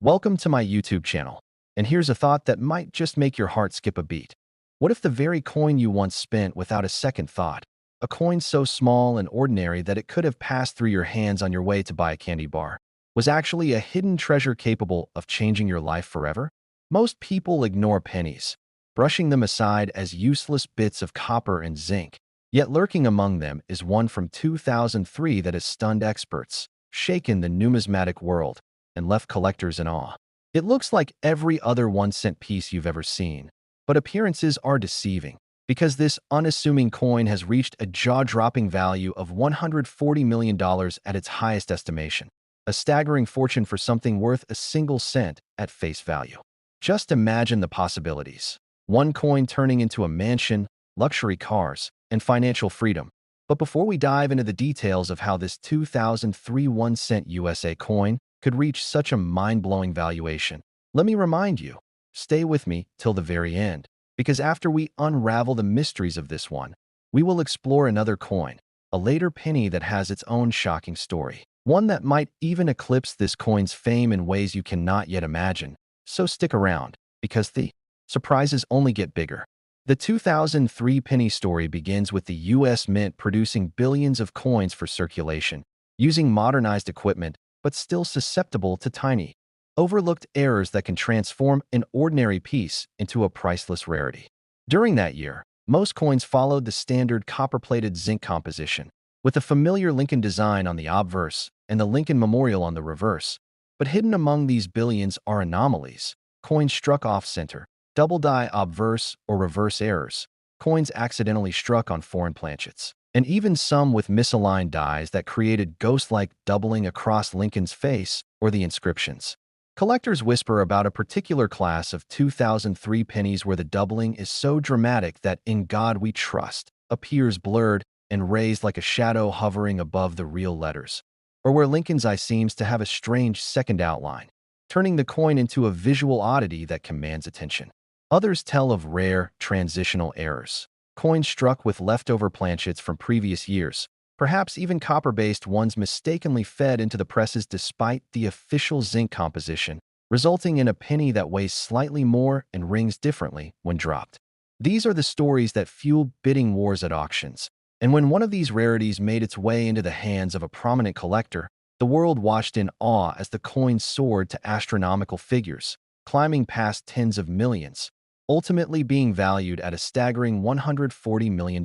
Welcome to my YouTube channel. And here's a thought that might just make your heart skip a beat. What if the very coin you once spent without a second thought, a coin so small and ordinary that it could have passed through your hands on your way to buy a candy bar, was actually a hidden treasure capable of changing your life forever? Most people ignore pennies, brushing them aside as useless bits of copper and zinc. Yet lurking among them is one from 2003 that has stunned experts, shaken the numismatic world, and left collectors in awe. It looks like every other 1-cent piece you've ever seen, but appearances are deceiving, because this unassuming coin has reached a jaw-dropping value of $140 million at its highest estimation, a staggering fortune for something worth a single cent at face value. Just imagine the possibilities. One coin turning into a mansion, luxury cars, and financial freedom. But before we dive into the details of how this 2003 1-cent USA coin could reach such a mind-blowing valuation, let me remind you, stay with me till the very end, because after we unravel the mysteries of this one, we will explore another coin, a later penny that has its own shocking story, one that might even eclipse this coin's fame in ways you cannot yet imagine. So stick around, because the surprises only get bigger. The 2003 penny story begins with the U.S. Mint producing billions of coins for circulation, using modernized equipment but still susceptible to tiny, overlooked errors that can transform an ordinary piece into a priceless rarity. During that year, most coins followed the standard copper-plated zinc composition, with a familiar Lincoln design on the obverse and the Lincoln Memorial on the reverse. But hidden among these billions are anomalies, coins struck off-center, double-die obverse or reverse errors, coins accidentally struck on foreign planchets, and even some with misaligned dies that created ghost-like doubling across Lincoln's face or the inscriptions. Collectors whisper about a particular class of 2003 pennies where the doubling is so dramatic that "In God We Trust" appears blurred and raised like a shadow hovering above the real letters, or where Lincoln's eye seems to have a strange second outline, turning the coin into a visual oddity that commands attention. Others tell of rare, transitional errors, coins struck with leftover planchets from previous years, perhaps even copper-based ones mistakenly fed into the presses despite the official zinc composition, resulting in a penny that weighs slightly more and rings differently when dropped. These are the stories that fueled bidding wars at auctions, and when one of these rarities made its way into the hands of a prominent collector, the world watched in awe as the coin soared to astronomical figures, climbing past tens of millions, ultimately being valued at a staggering $140 million.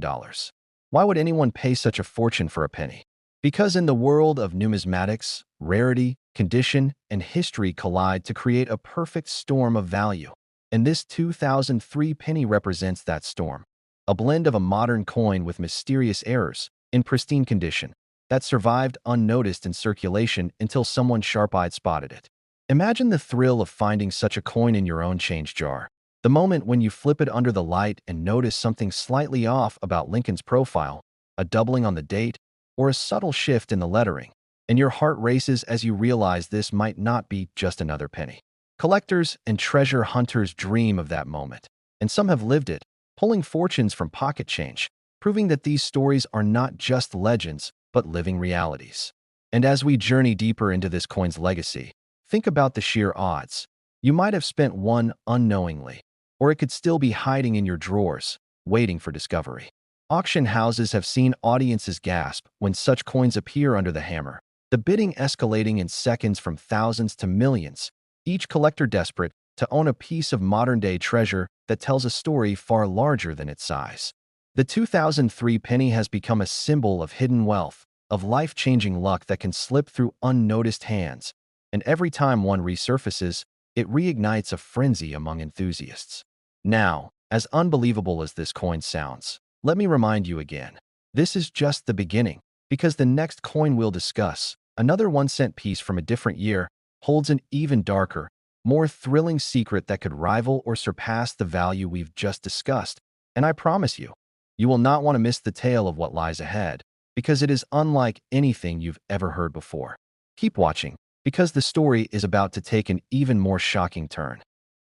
Why would anyone pay such a fortune for a penny? Because in the world of numismatics, rarity, condition, and history collide to create a perfect storm of value. And this 2003 penny represents that storm, a blend of a modern coin with mysterious errors, in pristine condition, that survived unnoticed in circulation until someone sharp-eyed spotted it. Imagine the thrill of finding such a coin in your own change jar. The moment when you flip it under the light and notice something slightly off about Lincoln's profile, a doubling on the date, or a subtle shift in the lettering, and your heart races as you realize this might not be just another penny. Collectors and treasure hunters dream of that moment, and some have lived it, pulling fortunes from pocket change, proving that these stories are not just legends, but living realities. And as we journey deeper into this coin's legacy, think about the sheer odds. You might have spent one unknowingly, or it could still be hiding in your drawers, waiting for discovery. Auction houses have seen audiences gasp when such coins appear under the hammer, the bidding escalating in seconds from thousands to millions, each collector desperate to own a piece of modern-day treasure that tells a story far larger than its size. The 2003 penny has become a symbol of hidden wealth, of life-changing luck that can slip through unnoticed hands, and every time one resurfaces, it reignites a frenzy among enthusiasts. Now, as unbelievable as this coin sounds, let me remind you again, this is just the beginning, because the next coin we'll discuss, another 1-cent piece from a different year, holds an even darker, more thrilling secret that could rival or surpass the value we've just discussed. And I promise you, you will not want to miss the tale of what lies ahead, because it is unlike anything you've ever heard before. Keep watching, because the story is about to take an even more shocking turn.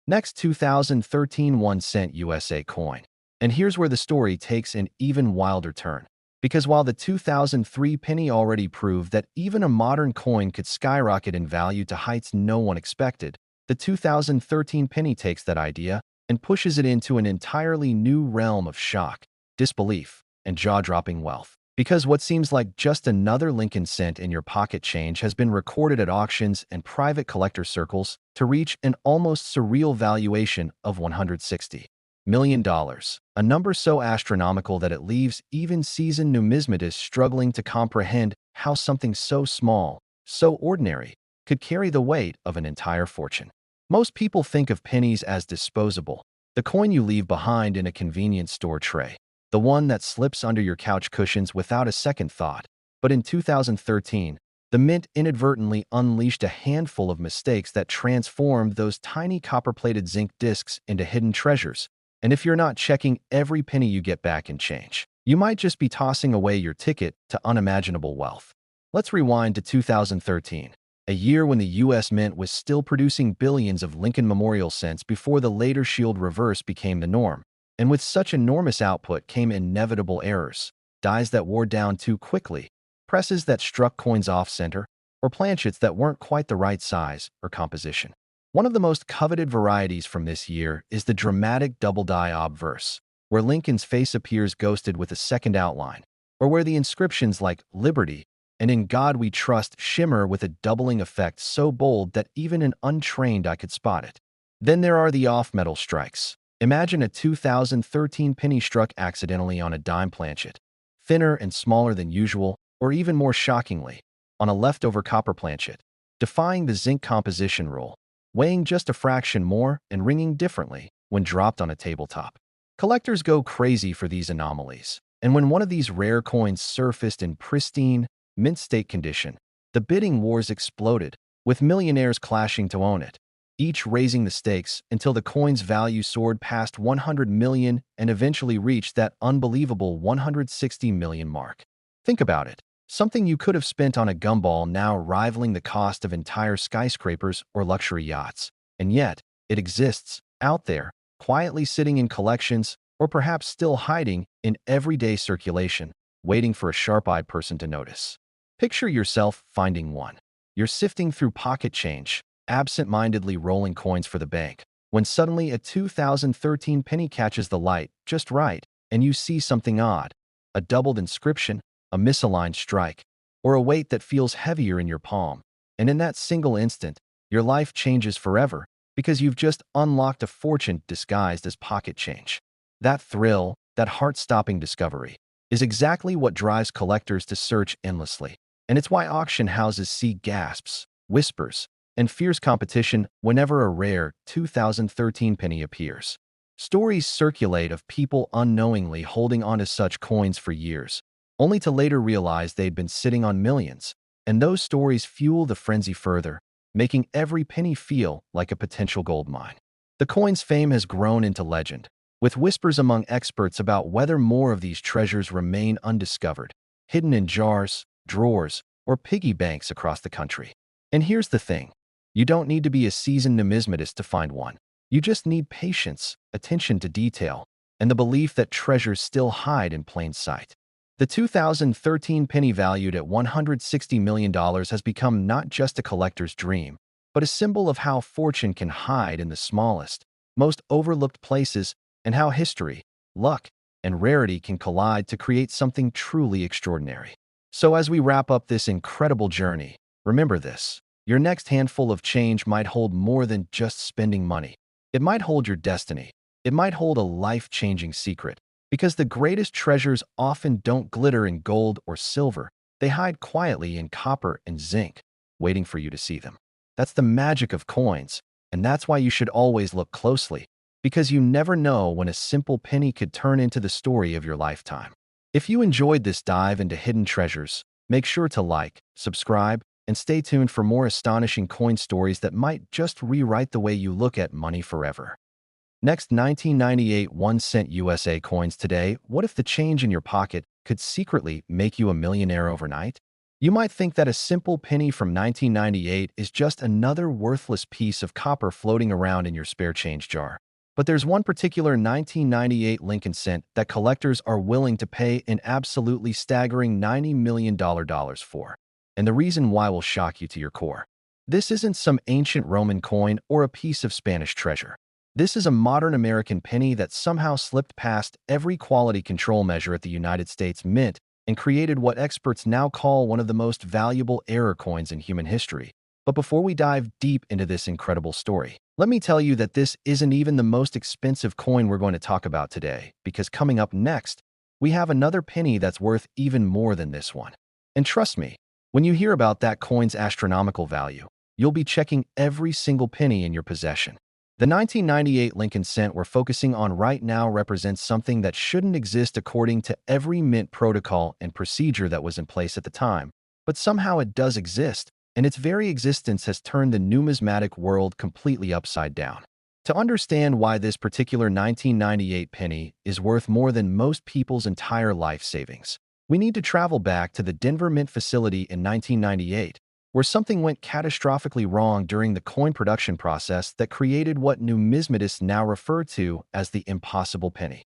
Next, 2013 1-cent USA coin. And here's where the story takes an even wilder turn, Because while the 2003 penny already proved that even a modern coin could skyrocket in value to heights no one expected, the 2013 penny takes that idea and pushes it into an entirely new realm of shock, disbelief, and jaw-dropping wealth. Because what seems like just another Lincoln cent in your pocket change has been recorded at auctions and private collector circles to reach an almost surreal valuation of $160 million, a number so astronomical that it leaves even seasoned numismatists struggling to comprehend how something so small, so ordinary, could carry the weight of an entire fortune. Most people think of pennies as disposable, the coin you leave behind in a convenience store tray, the one that slips under your couch cushions without a second thought. But in 2013, the mint inadvertently unleashed a handful of mistakes that transformed those tiny copper-plated zinc discs into hidden treasures. And if you're not checking every penny you get back in change, you might just be tossing away your ticket to unimaginable wealth. Let's rewind to 2013, a year when the U.S. Mint was still producing billions of Lincoln Memorial cents before the later shield reverse became the norm. And with such enormous output came inevitable errors, dies that wore down too quickly, presses that struck coins off-center, or planchets that weren't quite the right size or composition. One of the most coveted varieties from this year is the dramatic double-die obverse, where Lincoln's face appears ghosted with a second outline, or where the inscriptions like Liberty and In God We Trust shimmer with a doubling effect so bold that even an untrained eye could spot it. Then there are the off-metal strikes. Imagine a 2013 penny struck accidentally on a dime planchet, thinner and smaller than usual, or even more shockingly, on a leftover copper planchet, defying the zinc composition rule, weighing just a fraction more and ringing differently when dropped on a tabletop. Collectors go crazy for these anomalies, and when one of these rare coins surfaced in pristine, mint-state condition, the bidding wars exploded, with millionaires clashing to own it, each raising the stakes until the coin's value soared past 100 million and eventually reached that unbelievable 160 million mark. Think about it. Something you could have spent on a gumball now rivaling the cost of entire skyscrapers or luxury yachts. And yet, it exists, out there, quietly sitting in collections, or perhaps still hiding in everyday circulation, waiting for a sharp-eyed person to notice. Picture yourself finding one. You're sifting through pocket change, absent-mindedly rolling coins for the bank, when suddenly a 2013 penny catches the light just right, and you see something odd, a doubled inscription, a misaligned strike, or a weight that feels heavier in your palm. And in that single instant, your life changes forever because you've just unlocked a fortune disguised as pocket change. That thrill, that heart-stopping discovery, is exactly what drives collectors to search endlessly. And it's why auction houses see gasps, whispers, and fierce competition whenever a rare 2013 penny appears. Stories circulate of people unknowingly holding onto such coins for years, only to later realize they'd been sitting on millions, and those stories fuel the frenzy further, making every penny feel like a potential gold mine. The coin's fame has grown into legend, with whispers among experts about whether more of these treasures remain undiscovered, hidden in jars, drawers, or piggy banks across the country. And here's the thing. You don't need to be a seasoned numismatist to find one. You just need patience, attention to detail, and the belief that treasures still hide in plain sight. The 2013 penny valued at $160 million has become not just a collector's dream, but a symbol of how fortune can hide in the smallest, most overlooked places, and how history, luck, and rarity can collide to create something truly extraordinary. So as we wrap up this incredible journey, remember this. Your next handful of change might hold more than just spending money. It might hold your destiny. It might hold a life-changing secret. Because the greatest treasures often don't glitter in gold or silver. They hide quietly in copper and zinc, waiting for you to see them. That's the magic of coins, and that's why you should always look closely, because you never know when a simple penny could turn into the story of your lifetime. If you enjoyed this dive into hidden treasures, make sure to like, subscribe, and stay tuned for more astonishing coin stories that might just rewrite the way you look at money forever. Next, 1998 1-cent USA coins today. What if the change in your pocket could secretly make you a millionaire overnight? You might think that a simple penny from 1998 is just another worthless piece of copper floating around in your spare change jar. But there's one particular 1998 Lincoln cent that collectors are willing to pay an absolutely staggering $90 million for. And the reason why will shock you to your core. This isn't some ancient Roman coin or a piece of Spanish treasure. This is a modern American penny that somehow slipped past every quality control measure at the United States Mint and created what experts now call one of the most valuable error coins in human history. But before we dive deep into this incredible story, let me tell you that this isn't even the most expensive coin we're going to talk about today, because coming up next, we have another penny that's worth even more than this one. And trust me, when you hear about that coin's astronomical value, you'll be checking every single penny in your possession. The 1998 Lincoln cent we're focusing on right now represents something that shouldn't exist according to every mint protocol and procedure that was in place at the time, but somehow it does exist, and its very existence has turned the numismatic world completely upside down. To understand why this particular 1998 penny is worth more than most people's entire life savings, we need to travel back to the Denver Mint facility in 1998, where something went catastrophically wrong during the coin production process that created what numismatists now refer to as the impossible penny.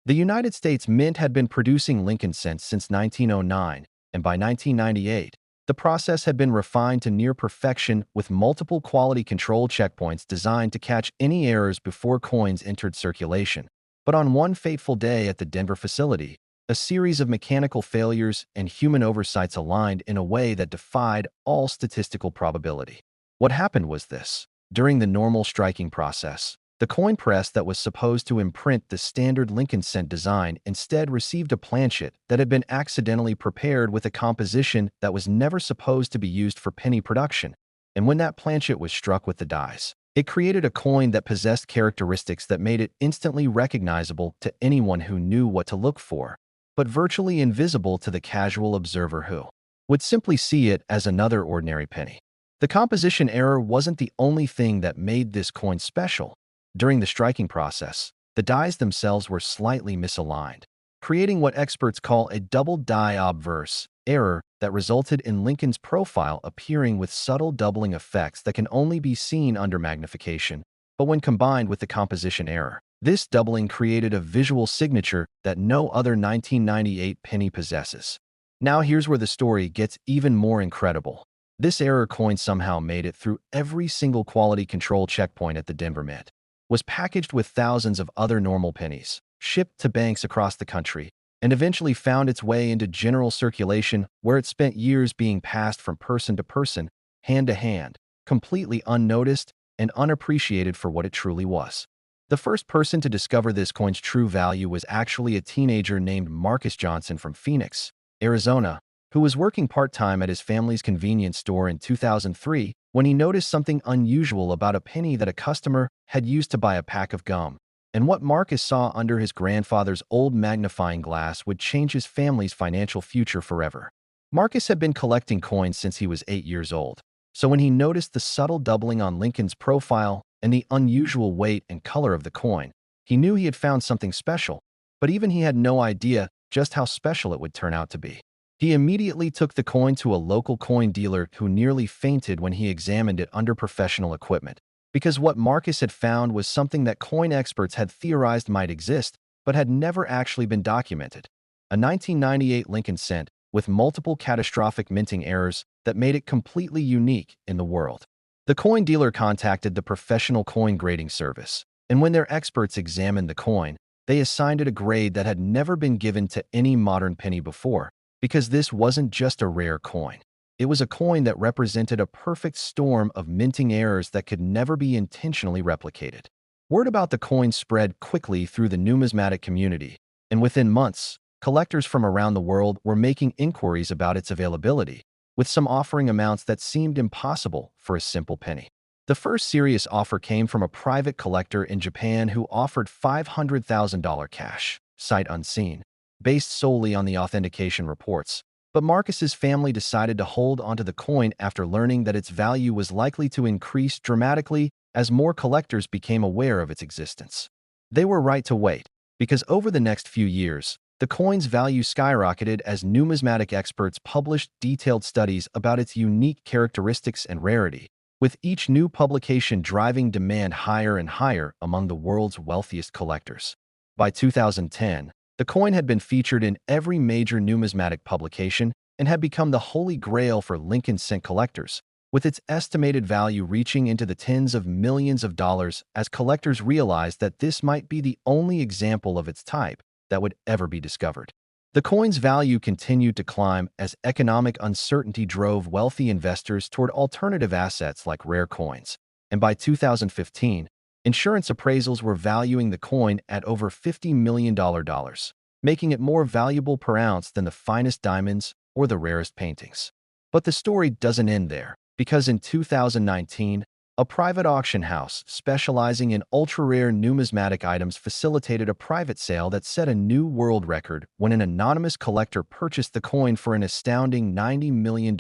The United States Mint had been producing Lincoln cents since 1909, and by 1998, the process had been refined to near perfection with multiple quality control checkpoints designed to catch any errors before coins entered circulation. But on one fateful day at the Denver facility, a series of mechanical failures and human oversights aligned in a way that defied all statistical probability. What happened was this. During the normal striking process, the coin press that was supposed to imprint the standard Lincoln cent design instead received a planchet that had been accidentally prepared with a composition that was never supposed to be used for penny production. And when that planchet was struck with the dies, it created a coin that possessed characteristics that made it instantly recognizable to anyone who knew what to look for, but virtually invisible to the casual observer who would simply see it as another ordinary penny. The composition error wasn't the only thing that made this coin special. During the striking process, the dies themselves were slightly misaligned, creating what experts call a double die obverse error that resulted in Lincoln's profile appearing with subtle doubling effects that can only be seen under magnification. But when combined with the composition error, this doubling created a visual signature that no other 1998 penny possesses. Now here's where the story gets even more incredible. This error coin somehow made it through every single quality control checkpoint at the Denver Mint, was packaged with thousands of other normal pennies, shipped to banks across the country, and eventually found its way into general circulation, where it spent years being passed from person to person, hand to hand, completely unnoticed and unappreciated for what it truly was. The first person to discover this coin's true value was actually a teenager named Marcus Johnson from Phoenix, Arizona, who was working part-time at his family's convenience store in 2003 when he noticed something unusual about a penny that a customer had used to buy a pack of gum. And what Marcus saw under his grandfather's old magnifying glass would change his family's financial future forever. Marcus had been collecting coins since he was 8 years old, so when he noticed the subtle doubling on Lincoln's profile and the unusual weight and color of the coin, he knew he had found something special, but even he had no idea just how special it would turn out to be. He immediately took the coin to a local coin dealer who nearly fainted when he examined it under professional equipment, because what Marcus had found was something that coin experts had theorized might exist, but had never actually been documented. A 1998 Lincoln cent with multiple catastrophic minting errors that made it completely unique in the world. The coin dealer contacted the professional coin grading service, and when their experts examined the coin, they assigned it a grade that had never been given to any modern penny before, because this wasn't just a rare coin. It was a coin that represented a perfect storm of minting errors that could never be intentionally replicated. Word about the coin spread quickly through the numismatic community, and within months, collectors from around the world were making inquiries about its availability, with some offering amounts that seemed impossible for a simple penny. The first serious offer came from a private collector in Japan who offered $500,000 cash, sight unseen, based solely on the authentication reports. But Marcus's family decided to hold onto the coin after learning that its value was likely to increase dramatically as more collectors became aware of its existence. They were right to wait, because over the next few years, the coin's value skyrocketed as numismatic experts published detailed studies about its unique characteristics and rarity, with each new publication driving demand higher and higher among the world's wealthiest collectors. By 2010, the coin had been featured in every major numismatic publication and had become the holy grail for Lincoln cent collectors, with its estimated value reaching into the tens of millions of dollars as collectors realized that this might be the only example of its type that would ever be discovered. The coin's value continued to climb as economic uncertainty drove wealthy investors toward alternative assets like rare coins, and by 2015, insurance appraisals were valuing the coin at over $50 million, making it more valuable per ounce than the finest diamonds or the rarest paintings. But the story doesn't end there, because in 2019, a private auction house specializing in ultra-rare numismatic items facilitated a private sale that set a new world record when an anonymous collector purchased the coin for an astounding $90 million,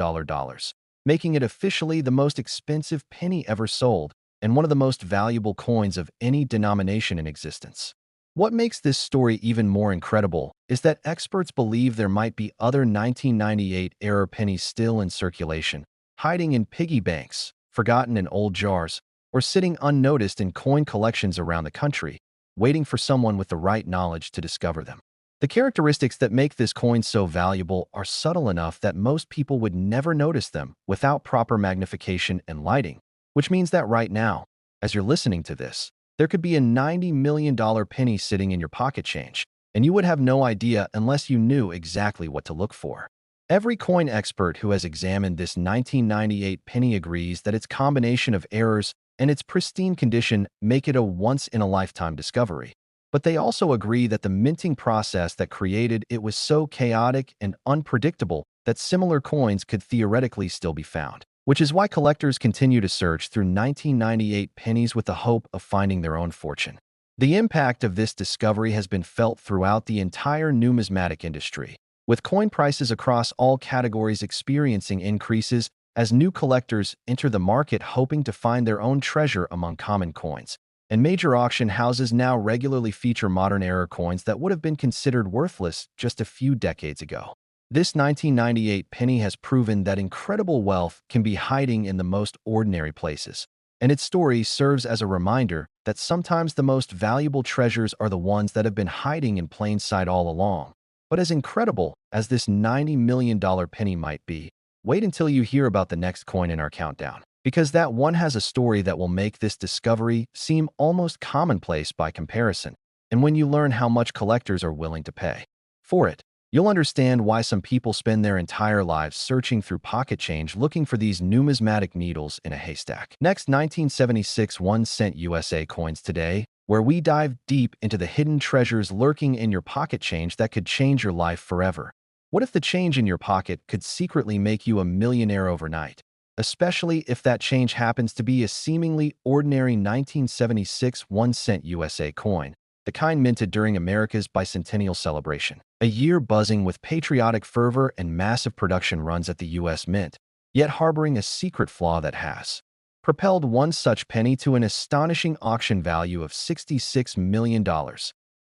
making it officially the most expensive penny ever sold and one of the most valuable coins of any denomination in existence. What makes this story even more incredible is that experts believe there might be other 1998-era pennies still in circulation, hiding in piggy banks, forgotten in old jars, or sitting unnoticed in coin collections around the country, waiting for someone with the right knowledge to discover them. The characteristics that make this coin so valuable are subtle enough that most people would never notice them without proper magnification and lighting, which means that right now, as you're listening to this, there could be a $90 million penny sitting in your pocket change, and you would have no idea unless you knew exactly what to look for. Every coin expert who has examined this 1998 penny agrees that its combination of errors and its pristine condition make it a once-in-a-lifetime discovery. But they also agree that the minting process that created it was so chaotic and unpredictable that similar coins could theoretically still be found, which is why collectors continue to search through 1998 pennies with the hope of finding their own fortune. The impact of this discovery has been felt throughout the entire numismatic industry, with coin prices across all categories experiencing increases as new collectors enter the market hoping to find their own treasure among common coins. And major auction houses now regularly feature modern-era coins that would have been considered worthless just a few decades ago. This 1998 penny has proven that incredible wealth can be hiding in the most ordinary places, and its story serves as a reminder that sometimes the most valuable treasures are the ones that have been hiding in plain sight all along. But as incredible as this $90 million penny might be, wait until you hear about the next coin in our countdown, because that one has a story that will make this discovery seem almost commonplace by comparison. And when you learn how much collectors are willing to pay for it, you'll understand why some people spend their entire lives searching through pocket change looking for these numismatic needles in a haystack. Next, 1976 1-cent USA coins today, where we dive deep into the hidden treasures lurking in your pocket change that could change your life forever. What if the change in your pocket could secretly make you a millionaire overnight? Especially if that change happens to be a seemingly ordinary 1976 1-cent USA coin, the kind minted during America's bicentennial celebration. A year buzzing with patriotic fervor and massive production runs at the U.S. Mint, yet harboring a secret flaw that has propelled one such penny to an astonishing auction value of $66 million,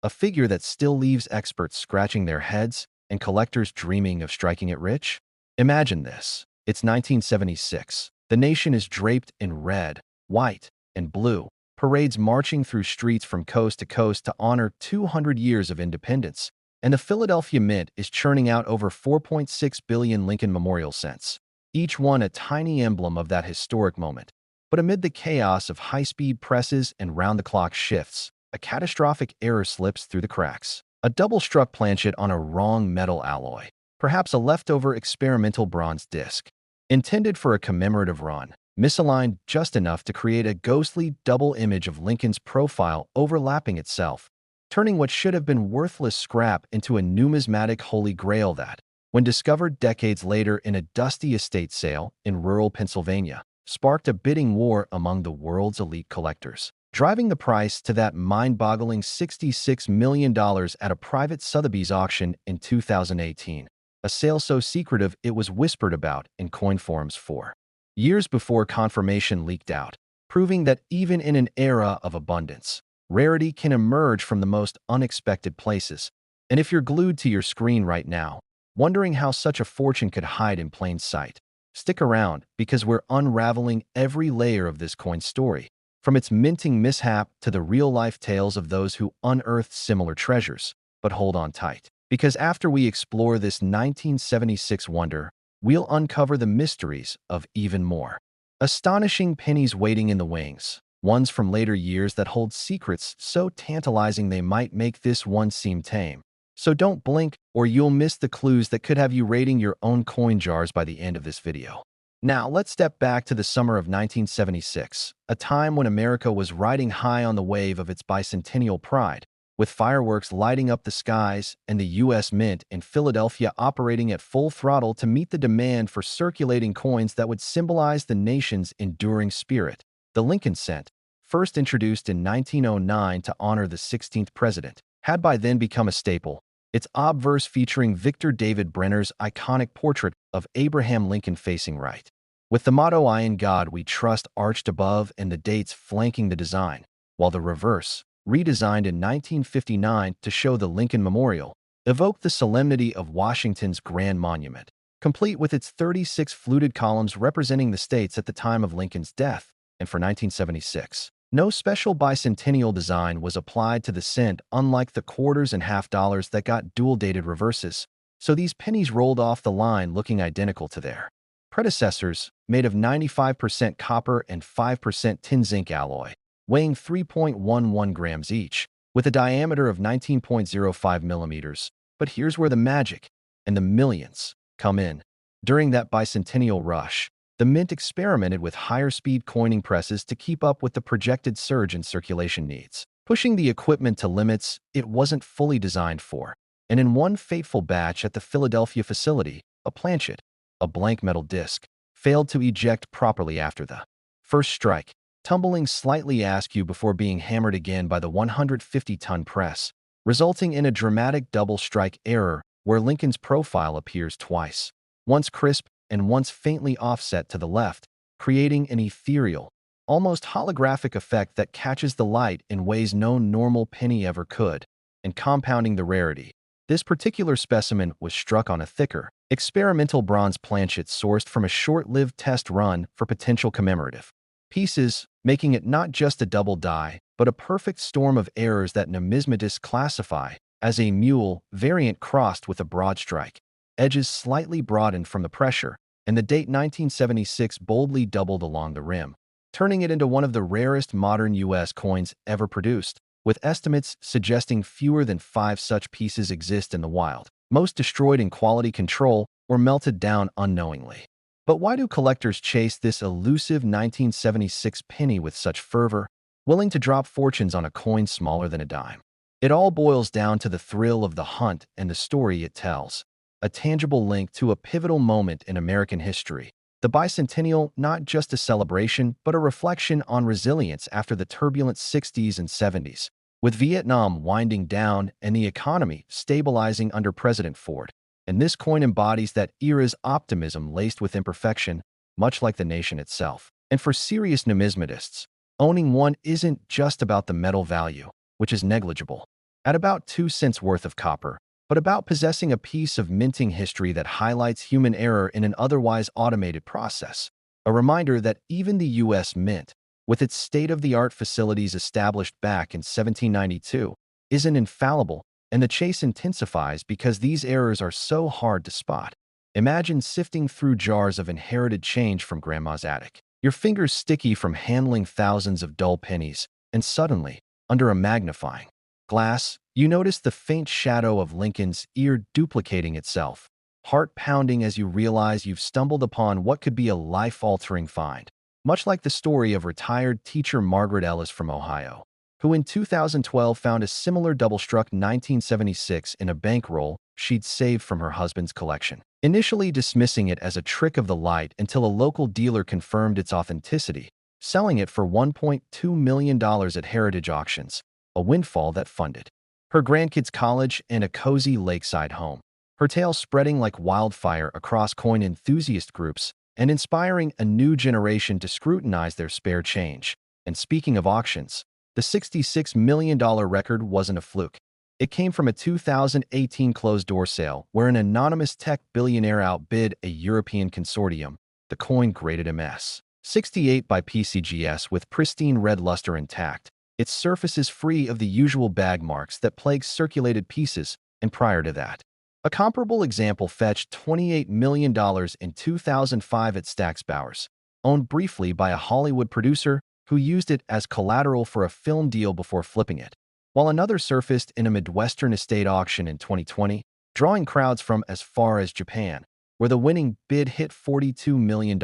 a figure that still leaves experts scratching their heads and collectors dreaming of striking it rich. Imagine this. It's 1976. The nation is draped in red, white, and blue, parades marching through streets from coast to coast to honor 200 years of independence, and the Philadelphia Mint is churning out over 4.6 billion Lincoln Memorial cents, each one a tiny emblem of that historic moment. But amid the chaos of high-speed presses and round-the-clock shifts, a catastrophic error slips through the cracks. A double-struck planchet on a wrong metal alloy, perhaps a leftover experimental bronze disc, intended for a commemorative run, misaligned just enough to create a ghostly double image of Lincoln's profile overlapping itself, turning what should have been worthless scrap into a numismatic holy grail that, when discovered decades later in a dusty estate sale in rural Pennsylvania, sparked a bidding war among the world's elite collectors, driving the price to that mind-boggling $66 million at a private Sotheby's auction in 2018, a sale so secretive it was whispered about in coin forums for years before confirmation leaked out, proving that even in an era of abundance, rarity can emerge from the most unexpected places. And if you're glued to your screen right now, wondering how such a fortune could hide in plain sight, Stick around because we're unraveling every layer of this coin story, from its minting mishap to the real-life tales of those who unearthed similar treasures. But hold on tight, because after we explore this 1976 wonder, we'll uncover the mysteries of even more astonishing pennies waiting in the wings, ones from later years that hold secrets so tantalizing they might make this one seem tame. So don't blink or you'll miss the clues that could have you raiding your own coin jars by the end of this video. Now, let's step back to the summer of 1976, a time when America was riding high on the wave of its bicentennial pride, with fireworks lighting up the skies and the U.S. Mint in Philadelphia operating at full throttle to meet the demand for circulating coins that would symbolize the nation's enduring spirit. The Lincoln cent, first introduced in 1909 to honor the 16th president, had by then become a staple, its obverse featuring Victor David Brenner's iconic portrait of Abraham Lincoln facing right, with the motto "I in God we trust" arched above and the dates flanking the design, while the reverse, redesigned in 1959 to show the Lincoln Memorial, evoked the solemnity of Washington's Grand Monument, complete with its 36 fluted columns representing the states at the time of Lincoln's death. And for 1976, no special bicentennial design was applied to the cent, unlike the quarters and half dollars that got dual-dated reverses, so these pennies rolled off the line looking identical to their predecessors, made of 95% copper and 5% tin zinc alloy, weighing 3.11 grams each, with a diameter of 19.05 millimeters. But here's where the magic and the millions come in. During that bicentennial rush, the Mint experimented with higher-speed coining presses to keep up with the projected surge in circulation needs, pushing the equipment to limits it wasn't fully designed for. And in one fateful batch at the Philadelphia facility, a planchet, a blank metal disc, failed to eject properly after the first strike, tumbling slightly askew before being hammered again by the 150-ton press, resulting in a dramatic double-strike error where Lincoln's profile appears twice, once crisp and once faintly offset to the left, creating an ethereal, almost holographic effect that catches the light in ways no normal penny ever could, and compounding the rarity. This particular specimen was struck on a thicker, experimental bronze planchet sourced from a short-lived test run for potential commemorative pieces, making it not just a double die, but a perfect storm of errors that numismatists classify as a mule variant crossed with a broad strike, edges slightly broadened from the pressure, and the date 1976 boldly doubled along the rim, turning it into one of the rarest modern U.S. coins ever produced, with estimates suggesting fewer than 5 such pieces exist in the wild, most destroyed in quality control or melted down unknowingly. But why do collectors chase this elusive 1976 penny with such fervor, willing to drop fortunes on a coin smaller than a dime? It all boils down to the thrill of the hunt and the story it tells, a tangible link to a pivotal moment in American history. The bicentennial, not just a celebration, but a reflection on resilience after the turbulent 60s and 70s, with Vietnam winding down and the economy stabilizing under President Ford. And this coin embodies that era's optimism laced with imperfection, much like the nation itself. And for serious numismatists, owning one isn't just about the metal value, which is negligible, at about 2 cents worth of copper, but about possessing a piece of minting history that highlights human error in an otherwise automated process. A reminder that even the U.S. Mint, with its state-of-the-art facilities established back in 1792, isn't infallible, and the chase intensifies because these errors are so hard to spot. Imagine sifting through jars of inherited change from grandma's attic, your fingers sticky from handling thousands of dull pennies, and suddenly, under a magnifying glass, you notice the faint shadow of Lincoln's ear duplicating itself, heart pounding as you realize you've stumbled upon what could be a life-altering find. Much like the story of retired teacher Margaret Ellis from Ohio, who in 2012 found a similar double-struck 1976 in a bankroll she'd saved from her husband's collection, initially dismissing it as a trick of the light until a local dealer confirmed its authenticity, selling it for $1.2 million at Heritage Auctions, a windfall that funded her grandkids' college and a cozy lakeside home. Her tale spreading like wildfire across coin enthusiast groups and inspiring a new generation to scrutinize their spare change. And speaking of auctions, the $66 million record wasn't a fluke. It came from a 2018 closed-door sale where an anonymous tech billionaire outbid a European consortium, the coin graded MS. 68 by PCGS with pristine red luster intact. Its surface is free of the usual bag marks that plague circulated pieces, and prior to that, a comparable example fetched $28 million in 2005 at Stack's Bowers, owned briefly by a Hollywood producer who used it as collateral for a film deal before flipping it, while another surfaced in a Midwestern estate auction in 2020, drawing crowds from as far as Japan, where the winning bid hit $42 million.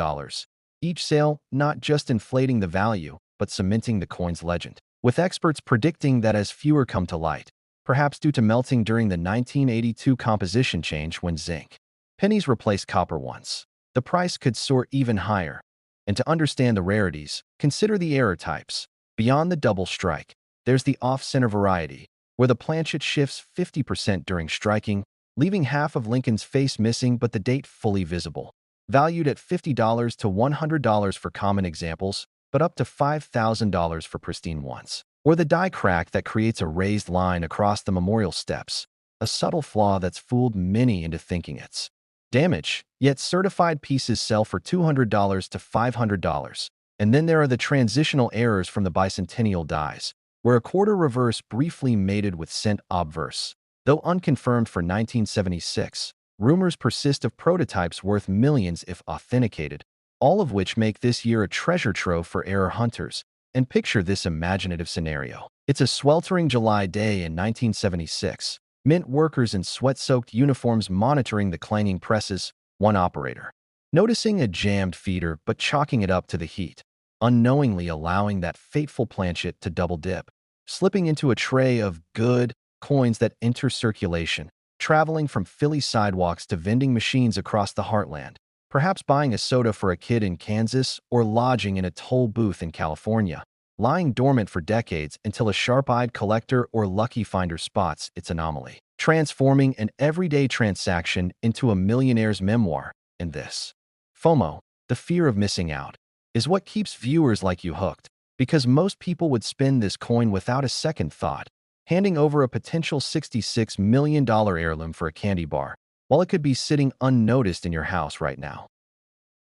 Each sale not just inflating the value, but cementing the coin's legend, with experts predicting that as fewer come to light, perhaps due to melting during the 1982 composition change when zinc pennies replaced copper once, the price could soar even higher. And to understand the rarities, consider the error types. Beyond the double strike, there's the off-center variety, where the planchet shifts 50% during striking, leaving half of Lincoln's face missing but the date fully visible. Valued at $50 to $100 for common examples, but up to $5,000 for pristine ones. Or the die crack that creates a raised line across the memorial steps, a subtle flaw that's fooled many into thinking it's damage, yet certified pieces sell for $200 to $500. And then there are the transitional errors from the bicentennial dies, where a quarter reverse briefly mated with cent obverse. Though unconfirmed for 1976, rumors persist of prototypes worth millions if authenticated, all of which make this year a treasure trove for error hunters. And picture this imaginative scenario. It's a sweltering July day in 1976. Mint workers in sweat-soaked uniforms monitoring the clanging presses, one operator noticing a jammed feeder but chalking it up to the heat, unknowingly allowing that fateful planchet to double dip, slipping into a tray of good coins that enter circulation, traveling from Philly sidewalks to vending machines across the heartland, perhaps buying a soda for a kid in Kansas or lodging in a toll booth in California, lying dormant for decades until a sharp-eyed collector or lucky finder spots its anomaly, transforming an everyday transaction into a millionaire's memoir. And this FOMO, the fear of missing out, is what keeps viewers like you hooked, because most people would spend this coin without a second thought, handing over a potential $66 million heirloom for a candy bar, while it could be sitting unnoticed in your house right now.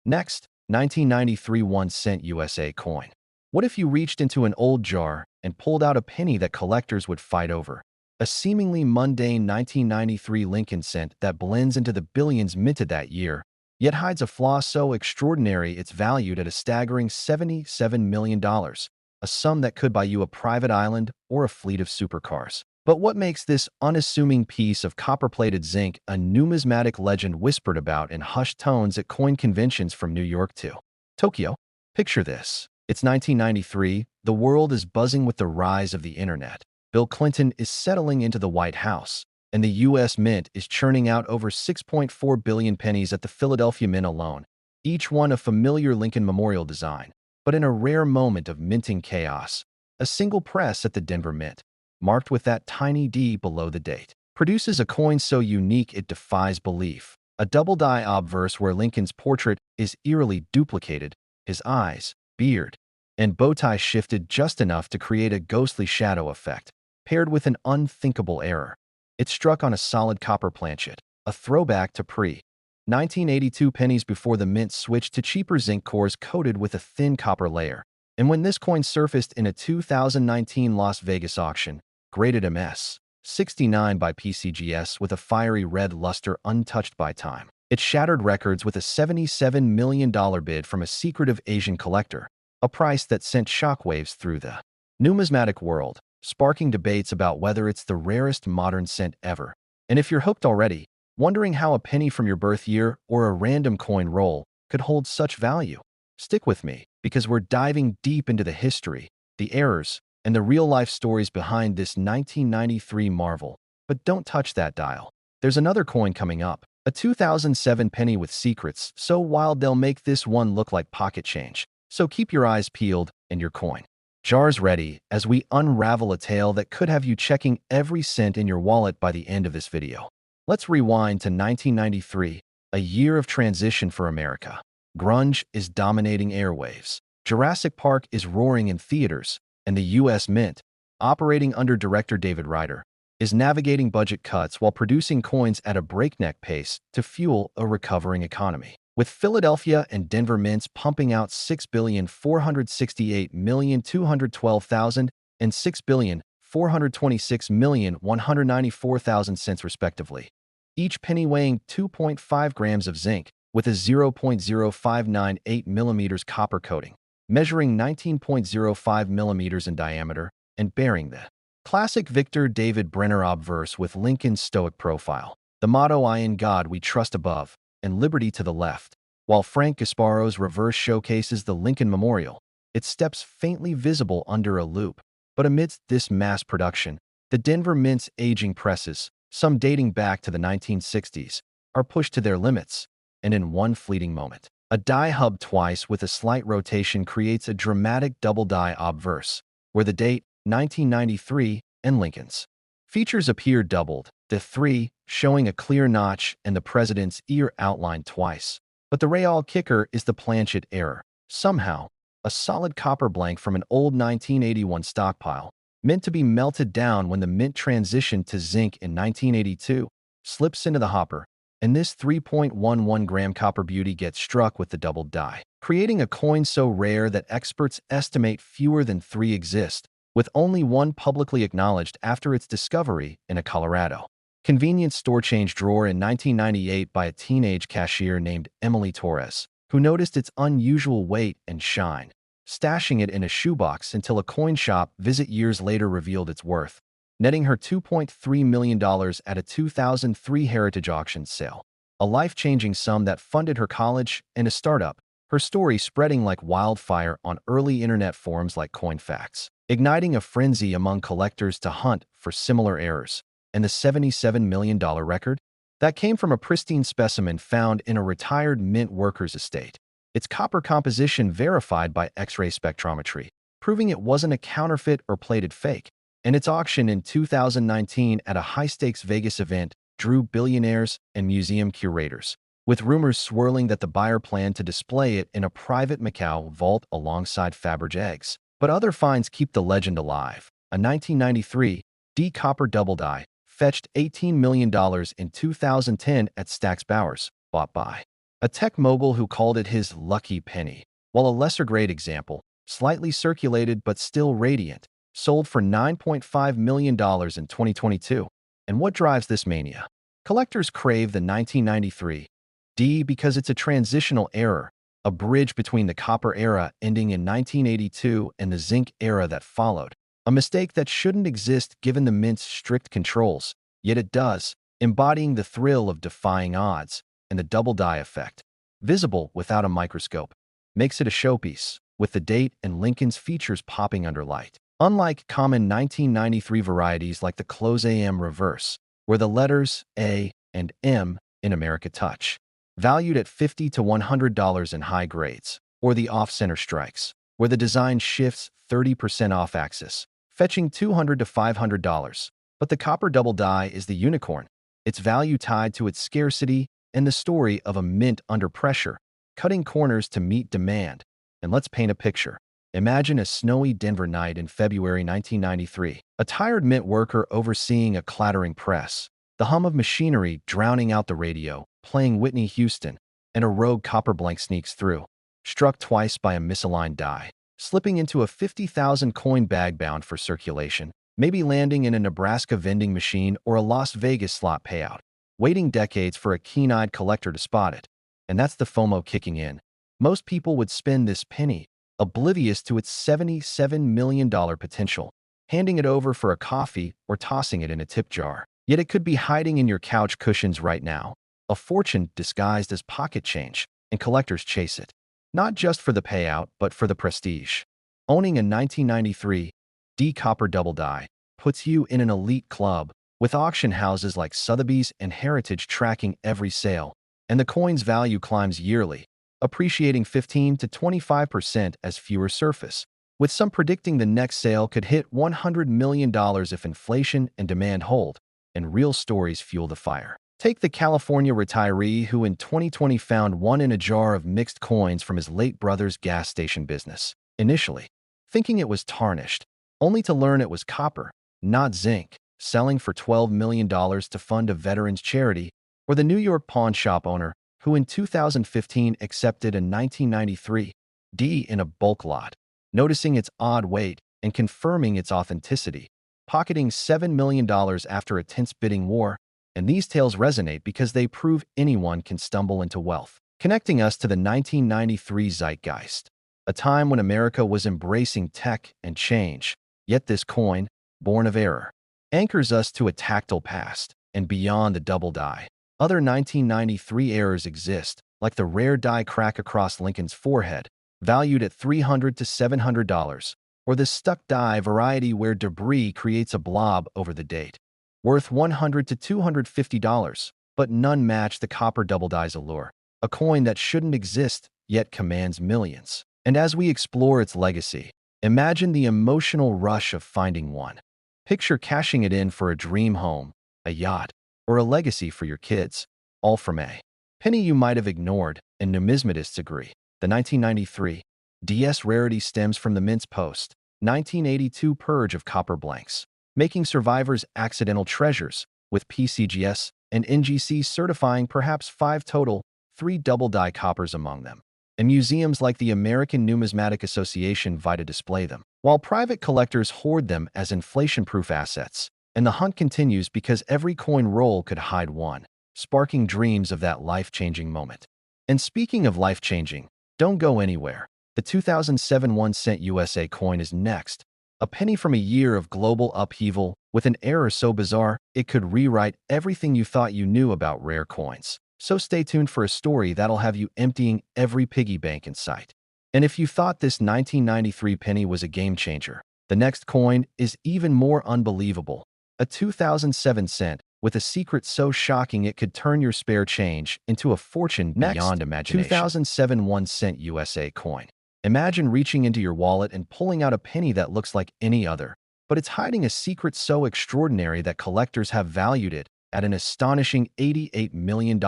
Next, 1993 1-cent USA coin. What if you reached into an old jar and pulled out a penny that collectors would fight over? A seemingly mundane 1993 Lincoln cent that blends into the billions minted that year, yet hides a flaw so extraordinary it's valued at a staggering $77 million, a sum that could buy you a private island or a fleet of supercars. But what makes this unassuming piece of copper-plated zinc a numismatic legend whispered about in hushed tones at coin conventions from New York to Tokyo? Picture this. It's 1993, the world is buzzing with the rise of the internet. Bill Clinton is settling into the White House, and the U.S. Mint is churning out over 6.4 billion pennies at the Philadelphia Mint alone, each one a familiar Lincoln Memorial design. But in a rare moment of minting chaos, a single press at the Denver Mint, marked with that tiny D below the date, produces a coin so unique it defies belief. A double die obverse where Lincoln's portrait is eerily duplicated, his eyes, beard, and bow tie shifted just enough to create a ghostly shadow effect, paired with an unthinkable error. It struck on a solid copper planchet, a throwback to pre-1982 pennies before the mint switched to cheaper zinc cores coated with a thin copper layer. And when this coin surfaced in a 2019 Las Vegas auction, graded MS.69 by PCGS with a fiery red luster untouched by time, it shattered records with a $77 million bid from a secretive Asian collector, a price that sent shockwaves through the numismatic world, sparking debates about whether it's the rarest modern cent ever. And if you're hooked already, wondering how a penny from your birth year or a random coin roll could hold such value, stick with me, because we're diving deep into the history, the errors, and the real-life stories behind this 1993 marvel. But don't touch that dial. There's another coin coming up, a 2007 penny with secrets so wild they'll make this one look like pocket change. So keep your eyes peeled and your coin jars ready as we unravel a tale that could have you checking every cent in your wallet by the end of this video. Let's rewind to 1993, a year of transition for America. Grunge is dominating airwaves. Jurassic Park is roaring in theaters, and the U.S. Mint, operating under director David Ryder, is navigating budget cuts while producing coins at a breakneck pace to fuel a recovering economy. with Philadelphia and Denver mints pumping out 6,468,212,000 and 6,426,194,000 cents respectively, each penny weighing 2.5 grams of zinc with a 0.0598 millimeters copper coating, measuring 19.05 millimeters in diameter and bearing the classic Victor David Brenner obverse with Lincoln's Stoic profile, the motto "I in God we trust above, and liberty to the left," while Frank Gasparo's reverse showcases the Lincoln Memorial, its steps faintly visible under a loupe. But amidst this mass production, the Denver Mint's aging presses, some dating back to the 1960s, are pushed to their limits, and in one fleeting moment, a die hub twice with a slight rotation creates a dramatic double die obverse, where the date 1993 and Lincoln's features appear doubled, the 3 showing a clear notch and the president's ear outlined twice. But the real kicker is the planchet error. Somehow, a solid copper blank from an old 1981 stockpile, meant to be melted down when the mint transitioned to zinc in 1982, slips into the hopper, and this 3.11 gram copper beauty gets struck with the doubled die, creating a coin so rare that experts estimate fewer than 3 exist, with only one publicly acknowledged after its discovery in a Colorado convenience store change drawer in 1998 by a teenage cashier named Emily Torres, who noticed its unusual weight and shine, stashing it in a shoebox until a coin shop visit years later revealed its worth, netting her $2.3 million at a 2003 Heritage Auction sale, a life-changing sum that funded her college and a startup, her story spreading like wildfire on early internet forums like CoinFacts, igniting a frenzy among collectors to hunt for similar errors. And the $77 million record? That came from a pristine specimen found in a retired mint worker's estate. Its copper composition verified by X-ray spectrometry, proving it wasn't a counterfeit or plated fake. And its auction in 2019 at a high-stakes Vegas event drew billionaires and museum curators, with rumors swirling that the buyer planned to display it in a private Macau vault alongside Fabergé eggs. But other finds keep the legend alive. A 1993 D copper double die fetched $18 million in 2010 at Stack's Bowers, bought by a tech mogul who called it his lucky penny, while a lesser-grade example, slightly circulated but still radiant, sold for $9.5 million in 2022. And what drives this mania? Collectors crave the 1993 D because it's a transitional error, a bridge between the copper era ending in 1982 and the zinc era that followed. A mistake that shouldn't exist given the mint's strict controls, yet it does, embodying the thrill of defying odds, and the double die effect, visible without a microscope, makes it a showpiece, with the date and Lincoln's features popping under light. Unlike common 1993 varieties like the Close AM reverse, where the letters A and M in America touch, valued at $50 to $100 in high grades, or the off-center strikes, where the design shifts 30% off-axis, fetching $200 to $500. But the copper double die is the unicorn, its value tied to its scarcity and the story of a mint under pressure, cutting corners to meet demand. And let's paint a picture. Imagine a snowy Denver night in February 1993, a tired mint worker overseeing a clattering press, the hum of machinery drowning out the radio, playing Whitney Houston, and a rogue copper blank sneaks through, struck twice by a misaligned die, slipping into a 50,000 coin bag bound for circulation, maybe landing in a Nebraska vending machine or a Las Vegas slot payout, waiting decades for a keen-eyed collector to spot it. And that's the FOMO kicking in. Most people would spend this penny, oblivious to its $77 million potential, handing it over for a coffee or tossing it in a tip jar. Yet it could be hiding in your couch cushions right now, a fortune disguised as pocket change, and collectors chase it. Not just for the payout, but for the prestige. Owning a 1993 D copper double die puts you in an elite club, with auction houses like Sotheby's and Heritage tracking every sale, and the coin's value climbs yearly, appreciating 15 to 25% as fewer surface, with some predicting the next sale could hit $100 million if inflation and demand hold, and real stories fuel the fire. Take the California retiree who in 2020 found one in a jar of mixed coins from his late brother's gas station business, initially thinking it was tarnished, only to learn it was copper, not zinc, selling for $12 million to fund a veterans charity, or the New York pawn shop owner who in 2015 accepted a 1993 D in a bulk lot, noticing its odd weight and confirming its authenticity, pocketing $7 million after a tense bidding war. And these tales resonate because they prove anyone can stumble into wealth, connecting us to the 1993 zeitgeist, a time when America was embracing tech and change. Yet this coin, born of error, anchors us to a tactile past and beyond the double die. Other 1993 errors exist, like the rare die crack across Lincoln's forehead, valued at $300 to $700, or the stuck die variety where debris creates a blob over the date, worth $100 to $250, but none match the copper double die's allure, a coin that shouldn't exist yet commands millions. And as we explore its legacy, imagine the emotional rush of finding one. Picture cashing it in for a dream home, a yacht, or a legacy for your kids, all from a penny you might have ignored, and numismatists agree. The 1993 DS rarity stems from the mint's post-1982 purge of copper blanks, making survivors accidental treasures, with PCGS and NGC certifying perhaps 5 total, 3 double-die coppers among them. And museums like the American Numismatic Association vie to display them, while private collectors hoard them as inflation-proof assets. And the hunt continues because every coin roll could hide one, sparking dreams of that life-changing moment. And speaking of life-changing, don't go anywhere. The 2007 1-cent USA coin is next, a penny from a year of global upheaval with an error so bizarre it could rewrite everything you thought you knew about rare coins. So stay tuned for a story that'll have you emptying every piggy bank in sight. And if you thought this 1993 penny was a game changer, the next coin is even more unbelievable. A 2007 cent with a secret so shocking it could turn your spare change into a fortune beyond imagination. 2007 1-cent USA coin. Imagine reaching into your wallet and pulling out a penny that looks like any other, but it's hiding a secret so extraordinary that collectors have valued it at an astonishing $88 million,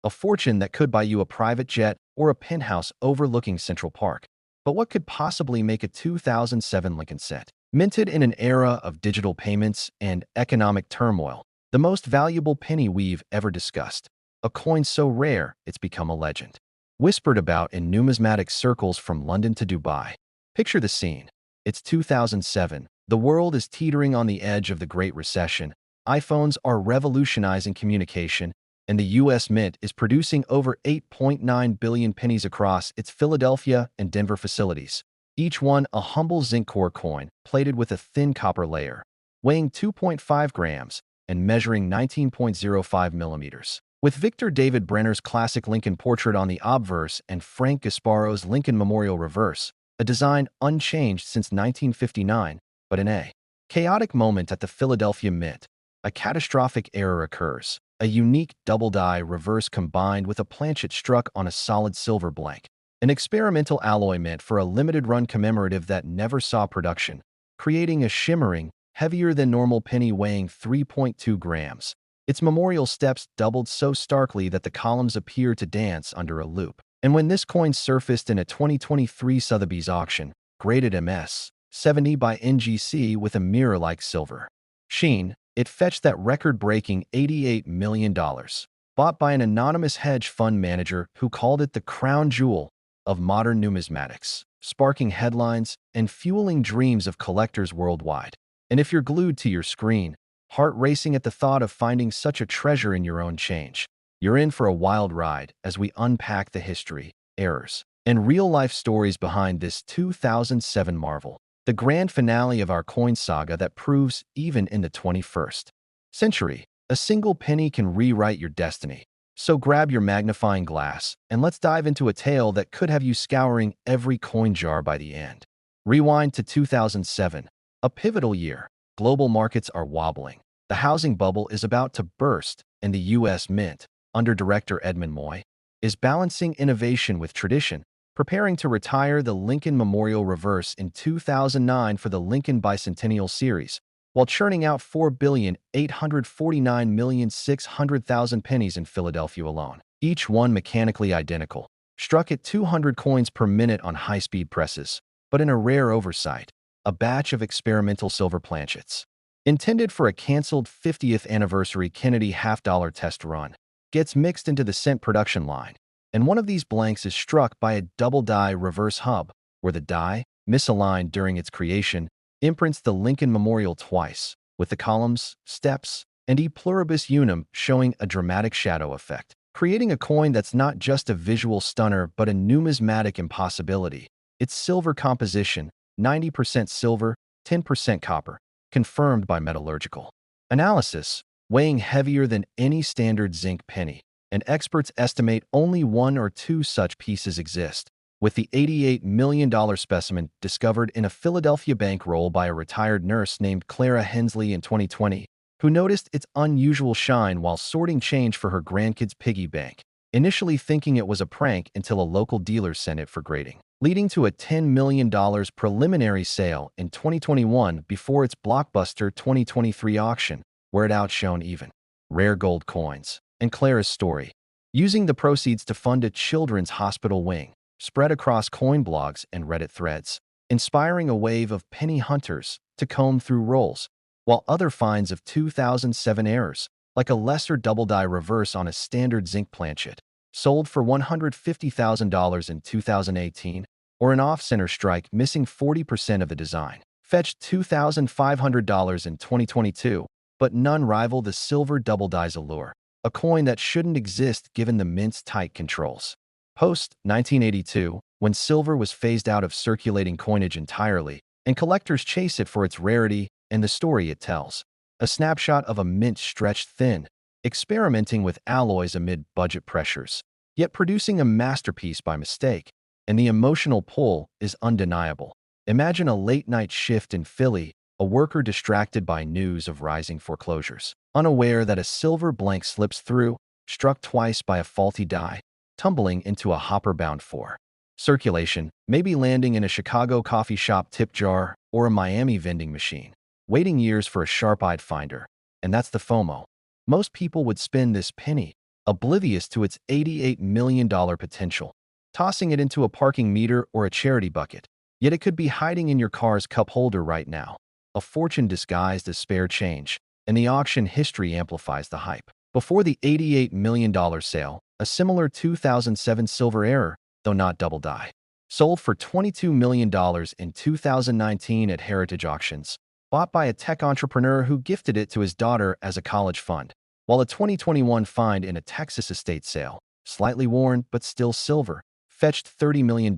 a fortune that could buy you a private jet or a penthouse overlooking Central Park. But what could possibly make a 2007 Lincoln cent, minted in an era of digital payments and economic turmoil, the most valuable penny we've ever discussed? A coin so rare it's become a legend, whispered about in numismatic circles from London to Dubai. Picture the scene. It's 2007. The world is teetering on the edge of the Great Recession. iPhones are revolutionizing communication, and the U.S. Mint is producing over 8.9 billion pennies across its Philadelphia and Denver facilities, each one a humble zinc core coin plated with a thin copper layer, weighing 2.5 grams and measuring 19.05 millimeters. With Victor David Brenner's classic Lincoln portrait on the obverse and Frank Gasparo's Lincoln Memorial reverse, a design unchanged since 1959, but in a chaotic moment at the Philadelphia Mint, a catastrophic error occurs. A unique double-die reverse combined with a planchet struck on a solid silver blank. An experimental alloy mint for a limited-run commemorative that never saw production, creating a shimmering, heavier-than-normal penny weighing 3.2 grams. Its memorial steps doubled so starkly that the columns appear to dance under a loop. And when this coin surfaced in a 2023 Sotheby's auction, graded MS 70 by NGC with a mirror-like silver sheen, it fetched that record-breaking $88 million, bought by an anonymous hedge fund manager who called it the crown jewel of modern numismatics, sparking headlines and fueling dreams of collectors worldwide. And if you're glued to your screen, heart racing at the thought of finding such a treasure in your own change, you're in for a wild ride as we unpack the history, errors, and real-life stories behind this 2007 marvel. The grand finale of our coin saga that proves even in the 21st century, a single penny can rewrite your destiny. So grab your magnifying glass and let's dive into a tale that could have you scouring every coin jar by the end. Rewind to 2007, a pivotal year. Global markets are wobbling. The housing bubble is about to burst, and the U.S. Mint, under Director Edmund Moy, is balancing innovation with tradition, preparing to retire the Lincoln Memorial Reverse in 2009 for the Lincoln Bicentennial Series, while churning out 4,849,600,000 pennies in Philadelphia alone, each one mechanically identical, struck at 200 coins per minute on high-speed presses, but in a rare oversight, a batch of experimental silver planchets. Intended for a canceled 50th anniversary Kennedy half-dollar test run, gets mixed into the cent production line, and one of these blanks is struck by a double-die reverse hub, where the die, misaligned during its creation, imprints the Lincoln Memorial twice, with the columns, steps, and e pluribus unum showing a dramatic shadow effect, creating a coin that's not just a visual stunner but a numismatic impossibility. Its silver composition, 90% silver, 10% copper, confirmed by metallurgical analysis, weighing heavier than any standard zinc penny, and experts estimate only one or two such pieces exist, with the $88 million specimen discovered in a Philadelphia bank roll by a retired nurse named Clara Hensley in 2020, who noticed its unusual shine while sorting change for her grandkids' piggy bank, initially thinking it was a prank until a local dealer sent it for grading, leading to a $10 million preliminary sale in 2021 before its blockbuster 2023 auction, where it outshone even rare gold coins. And Clara's story, using the proceeds to fund a children's hospital wing, spread across coin blogs and Reddit threads, inspiring a wave of penny hunters to comb through rolls, while other finds of 2007 errors, like a lesser double-die reverse on a standard zinc planchet, sold for $150,000 in 2018, or an off-center strike missing 40% of the design, fetched $2,500 in 2022, but none rival the silver double-die's allure, a coin that shouldn't exist given the mint's tight controls. Post-1982, when silver was phased out of circulating coinage entirely, and collectors chase it for its rarity and the story it tells. A snapshot of a mint stretched thin, experimenting with alloys amid budget pressures, yet producing a masterpiece by mistake, and the emotional pull is undeniable. Imagine a late-night shift in Philly, a worker distracted by news of rising foreclosures, unaware that a silver blank slips through, struck twice by a faulty die, tumbling into a hopper-bound for circulation, maybe landing in a Chicago coffee shop tip jar or a Miami vending machine, waiting years for a sharp-eyed finder. And that's the FOMO. Most people would spend this penny, oblivious to its $88 million potential, tossing it into a parking meter or a charity bucket. Yet it could be hiding in your car's cup holder right now, a fortune disguised as spare change, and the auction history amplifies the hype. Before the $88 million sale, a similar 2007 silver error, though not double-die, sold for $22 million in 2019 at Heritage Auctions, bought by a tech entrepreneur who gifted it to his daughter as a college fund, while a 2021 find in a Texas estate sale, slightly worn but still silver, fetched $30 million,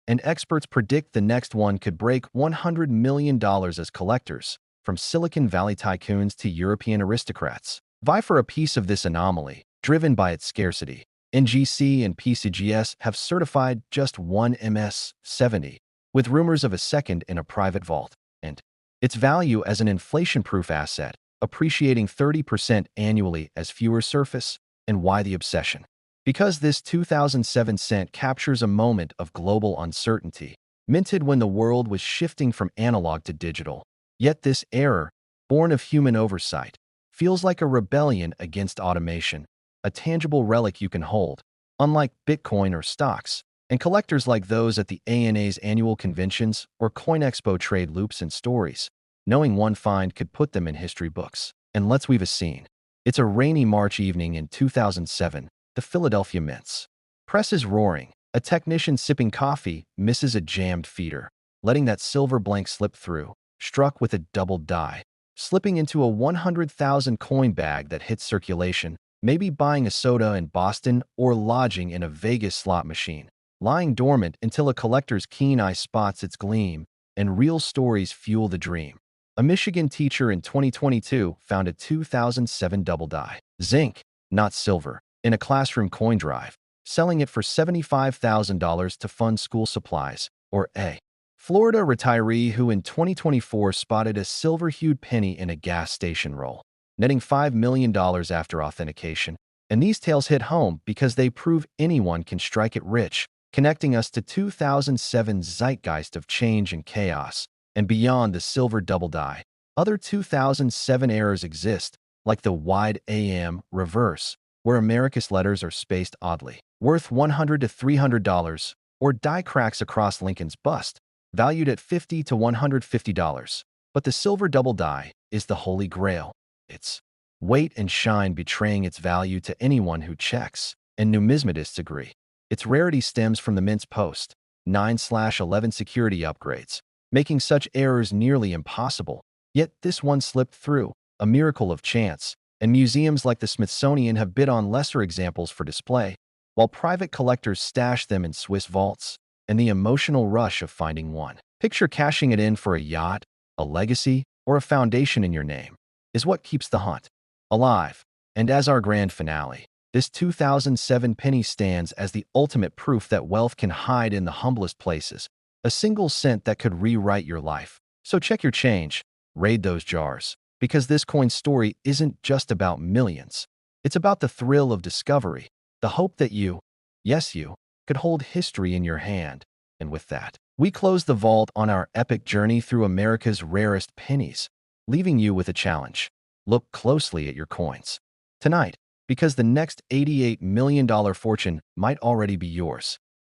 and experts predict the next one could break $100 million as collectors, from Silicon Valley tycoons to European aristocrats, vie for a piece of this anomaly, driven by its scarcity. NGC and PCGS have certified just one MS-70, with rumors of a second in a private vault, and its value as an inflation-proof asset, appreciating 30% annually as fewer surface. And why the obsession? Because this 2007 cent captures a moment of global uncertainty, minted when the world was shifting from analog to digital. Yet this error, born of human oversight, feels like a rebellion against automation, a tangible relic you can hold, unlike Bitcoin or stocks, and collectors like those at the ANA's annual conventions or CoinExpo trade loops and stories, knowing one find could put them in history books. And let's weave a scene. It's a rainy March evening in 2007, the Philadelphia Mints. Press is roaring. A technician sipping coffee misses a jammed feeder, letting that silver blank slip through, struck with a double die, slipping into a 100,000 coin bag that hits circulation, maybe buying a soda in Boston or lodging in a Vegas slot machine, lying dormant until a collector's keen eye spots its gleam, and real stories fuel the dream. A Michigan teacher in 2022 found a 2007 double die, zinc, not silver, in a classroom coin drive, selling it for $75,000 to fund school supplies. Or a Florida retiree who in 2024 spotted a silver-hued penny in a gas station roll, netting $5 million after authentication. And these tales hit home because they prove anyone can strike it rich, connecting us to 2007's zeitgeist of change and chaos. And beyond the silver double die, other 2007 errors exist, like the wide AM reverse, where America's letters are spaced oddly, worth $100 to $300, or die cracks across Lincoln's bust, valued at $50 to $150. But the silver double die is the holy grail. It's weight and shine betraying its value to anyone who checks, and numismatists agree. Its rarity stems from the mint's post 9/11 security upgrades, making such errors nearly impossible. Yet this one slipped through, a miracle of chance, and museums like the Smithsonian have bid on lesser examples for display, while private collectors stash them in Swiss vaults, and the emotional rush of finding one. Picture cashing it in for a yacht, a legacy, or a foundation in your name, is what keeps the hunt alive. And as our grand finale, this 2007 penny stands as the ultimate proof that wealth can hide in the humblest places, a single cent that could rewrite your life. So check your change, raid those jars, because this coin story isn't just about millions. It's about the thrill of discovery, the hope that you, yes you, could hold history in your hand. And with that, we close the vault on our epic journey through America's rarest pennies, leaving you with a challenge. Look closely at your coins tonight, because the next $88 million fortune might already be yours.